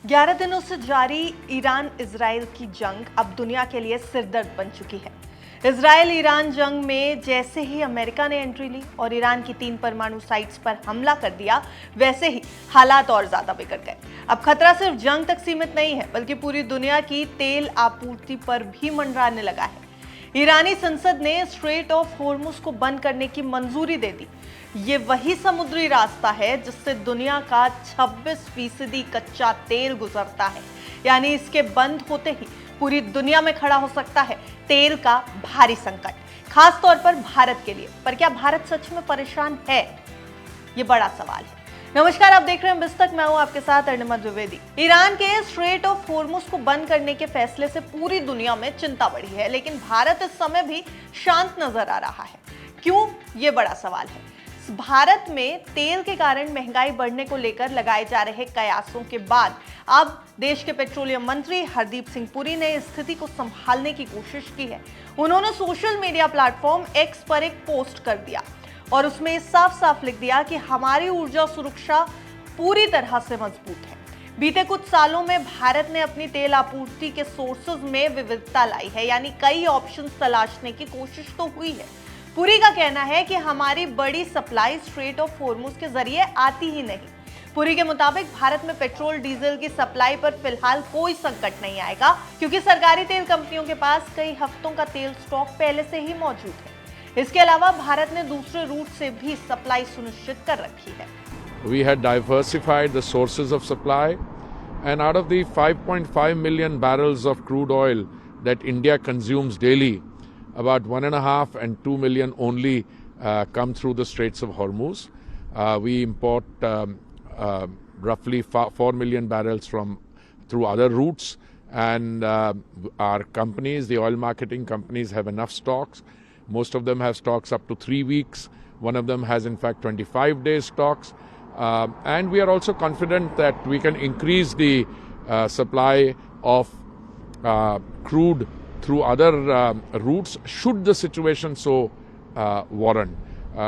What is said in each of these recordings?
11 दिनों से जारी ईरान इजराइल की जंग अब दुनिया के लिए सिरदर्द बन चुकी है। इजराइल ईरान जंग में जैसे ही अमेरिका ने एंट्री ली और ईरान की 3 परमाणु साइट्स पर हमला कर दिया, वैसे ही हालात और ज्यादा बिगड़ गए। अब खतरा सिर्फ जंग तक सीमित नहीं है, बल्कि पूरी दुनिया की तेल आपूर्ति पर भी मंडराने लगा है। ईरानी संसद ने स्ट्रेट ऑफ होर्मुज को बंद करने की मंजूरी दे दी। ये वही समुद्री रास्ता है जिससे दुनिया का 26% कच्चा तेल गुजरता है। यानी इसके बंद होते ही पूरी दुनिया में खड़ा हो सकता है तेल का भारी संकट, खास तौर पर भारत के लिए। पर क्या भारत सच में परेशान है? ये बड़ा सवाल है। नमस्कार, आप देख रहे हैं बिस्तक, मैं हूं आपके साथ अर्णिमा द्विवेदी। ईरान के स्ट्रेट ऑफ होर्मुज को बंद करने के फैसले से पूरी दुनिया में चिंता बढ़ी है, लेकिन भारत इस समय भी शांत नजर आ रहा है। क्यों? ये बड़ा सवाल है। भारत में तेल के कारण महंगाई बढ़ने को लेकर लगाए जा रहे कयासों के बाद अब देश के पेट्रोलियम मंत्री हरदीप सिंह पुरी ने स्थिति को संभालने की कोशिश की है। उन्होंने सोशल मीडिया प्लेटफॉर्म एक्स पर एक पोस्ट कर दिया और उसमें साफ साफ लिख दिया कि हमारी ऊर्जा सुरक्षा पूरी तरह से मजबूत है। बीते कुछ सालों में भारत ने अपनी तेल आपूर्ति के सोर्सेज में विविधता लाई है, यानी कई ऑप्शंस तलाशने की कोशिश तो हुई है। पुरी का कहना है कि हमारी बड़ी सप्लाई स्ट्रेट ऑफ होर्मुज के जरिए आती ही नहीं। पुरी के मुताबिक भारत में पेट्रोल डीजल की सप्लाई पर फिलहाल कोई संकट नहीं आएगा, क्योंकि सरकारी तेल कंपनियों के पास कई हफ्तों का तेल स्टॉक पहले से ही मौजूद है। इसके अलावा भारत ने दूसरे रूट से भी सप्लाई सुनिश्चित कर रखी है। We had diversified the sources of supply, and out of the 5.5 million barrels of crude oil that India consumes daily, about 1.5 and 2 million only come through the Straits of Hormuz. We import roughly 4 million barrels through other routes, and our companies, the oil marketing companies, have enough stocks. Most of them have stocks up to 3 weeks. One of them has in fact 25 days stocks. And we are also confident that we can increase the supply of crude through other routes should the situation so warrant.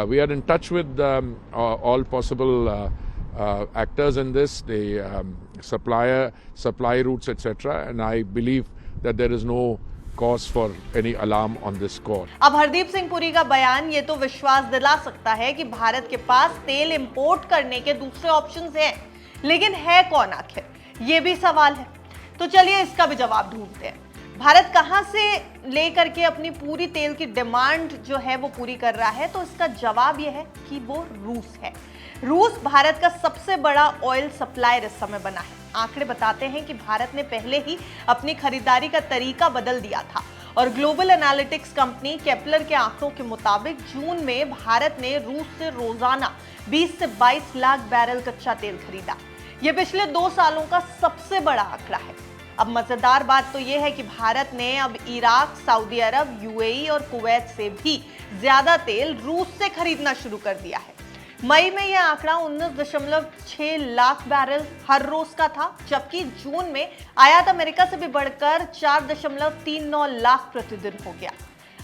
We are in touch with all possible actors in this, the supply routes, etc. And I believe that there is no cause for any alarm on this score. अब हरदीप सिंह पुरी का बयान ये तो विश्वास दिला सकता है कि भारत के पास तेल इंपोर्ट करने के दूसरे ऑप्शंस हैं, लेकिन है कौन आखिर? ये भी सवाल है। तो चलिए इसका भी जवाब ढूंढते हैं। भारत कहां से लेकर के अपनी पूरी तेल की डिमांड जो है वो पूरी कर रहा है? तो इसका जवाब यह है कि वो रूस है। रूस भारत का सबसे बड़ा ऑयल सप्लायर इस समय बना है। आंकड़े बताते हैं कि भारत ने पहले ही अपनी खरीदारी का तरीका बदल दिया था और ग्लोबल एनालिटिक्स कंपनी केपलर के आंकड़ों के मुताबिक जून में भारत ने रूस से रोजाना 20 से 22 लाख बैरल कच्चा तेल खरीदा। यह पिछले 2 सालों का सबसे बड़ा आंकड़ा है। अब मजेदार बात तो यह है कि भारत ने अब इराक, सऊदी अरब, यूएई और कुवैत से भी ज्यादा तेल रूस से खरीदना शुरू कर दिया है। मई में यह आंकड़ा 19.6 लाख बैरल हर रोज का था, जबकि जून में आयात अमेरिका से भी बढ़कर 4.39 लाख प्रतिदिन हो गया।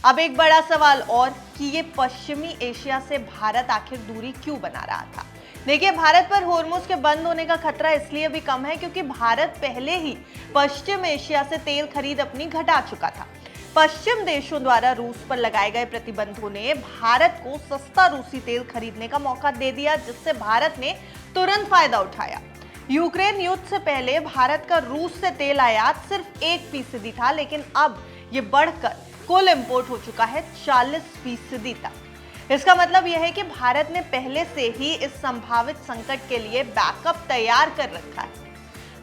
अब एक बड़ा सवाल और कि ये पश्चिमी एशिया से भारत आखिर दूरी क्यों बना रहा था? देखिए, भारत पर होर्मुज के बंद होने का खतरा इसलिए भी कम है क्योंकि भारत पहले ही पश्चिम एशिया से तेल खरीद अपनी घटा चुका था। पश्चिम देशों द्वारा रूस पर लगाए गए प्रतिबंधों ने भारत को सस्ता रूसी तेल खरीदने का मौका दे दिया, जिससे भारत ने तुरंत फायदा उठाया। यूक्रेन युद्ध से पहले भारत का रूस से तेल आयात सिर्फ 1% था, लेकिन अब ये बढ़कर कुल इंपोर्ट हो चुका है 40% तक। इसका मतलब यह है कि भारत ने पहले से ही इस संभावित संकट के लिए बैकअप तैयार कर रखा है।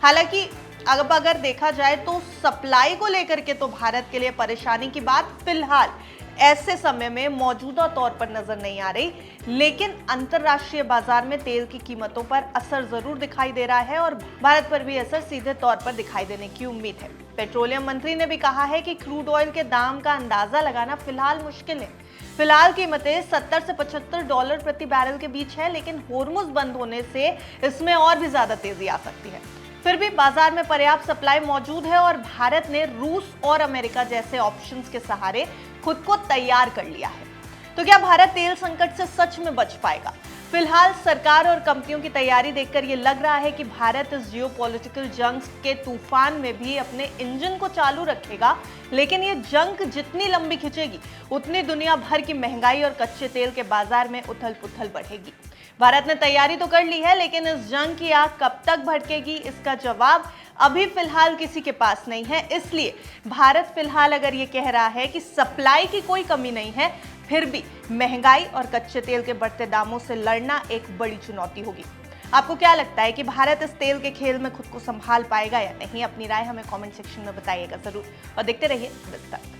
हालांकि अब अगर देखा जाए तो सप्लाई को लेकर के तो भारत के लिए परेशानी की बात फिलहाल ऐसे समय में मौजूदा तौर पर नजर नहीं आ रही, लेकिन अंतरराष्ट्रीय बाजार में तेल की कीमतों पर असर जरूर दिखाई दे रहा है और भारत पर भी असर सीधे तौर पर दिखाई देने की उम्मीद है। पेट्रोलियम मंत्री ने भी कहा है कि क्रूड ऑयल के दाम का अंदाजा लगाना फिलहाल मुश्किल है। फिलहाल कीमतें $70 से $75 प्रति बैरल के बीच है, लेकिन होर्मुज बंद होने से इसमें और भी ज्यादा तेजी आ सकती है। फिर भी बाजार में पर्याप्त सप्लाई मौजूद है और भारत ने रूस और अमेरिका जैसे ऑप्शंस के सहारे खुद को तैयार कर लिया है। तो क्या भारत तेल संकट से सच में बच पाएगा? फिलहाल सरकार और कंपनियों की तैयारी देखकर ये लग रहा है कि भारत इस जियोपॉलिटिकल जंग के तूफान में भी अपने इंजन को चालू रखेगा, लेकिन ये जंग जितनी लंबी खिंचेगी उतनी दुनिया भर की महंगाई और कच्चे तेल के बाजार में उथल-पुथल बढ़ेगी। भारत ने तैयारी तो कर ली है, लेकिन इस जंग की आग कब तक भड़केगी, इसका जवाब अभी फिलहाल किसी के पास नहीं है। इसलिए भारत फिलहाल अगर ये कह रहा है कि सप्लाई की कोई कमी नहीं है, फिर भी महंगाई और कच्चे तेल के बढ़ते दामों से लड़ना एक बड़ी चुनौती होगी। आपको क्या लगता है कि भारत इस तेल के खेल में खुद को संभाल पाएगा या नहीं? अपनी राय हमें कमेंट सेक्शन में बताइएगा जरूर और देखते रहिए विस्तार।